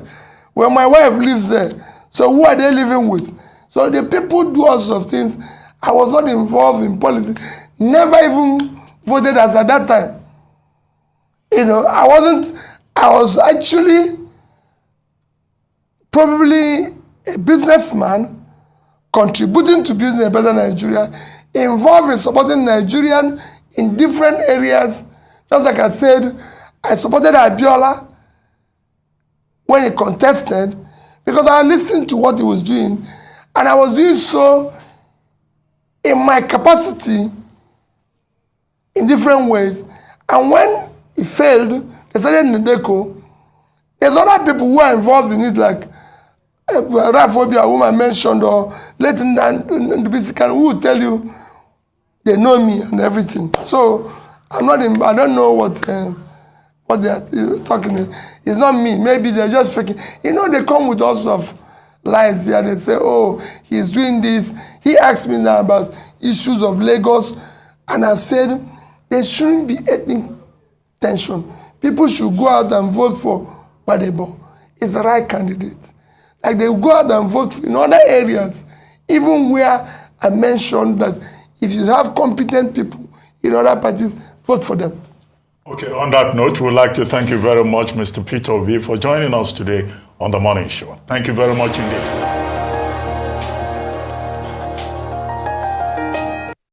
where my wife lives there. So who are they living with? So the people do all sorts of things. I was not involved in politics, never even voted as at that time. You know, I was actually probably a businessman contributing to building a better Nigeria, involved in supporting Nigerians in different areas. Just like I said, I supported Abiola when he contested because I listened to what he was doing, and I was doing so in my capacity in different ways. And when he failed, they started NEDECO. There's other people who are involved in it, like Raphobia, whom I mentioned, or Leighton and who will tell you they know me and everything. So I don't know what they are talking about. It's not me. Maybe they're just faking. You know, they come with all sorts of lies here. They say, oh, he's doing this. He asked me now about issues of Lagos, and I've said there shouldn't be ethnic tension. People should go out and vote for Badebo. He's the right candidate. Like they go out and vote in other areas, even where I mentioned that if you have competent people in other parties, vote for them. Okay, on that note, we'd like to thank you very much, Mr. Peter Obi, for joining us today on The Morning Show. Thank you very much indeed.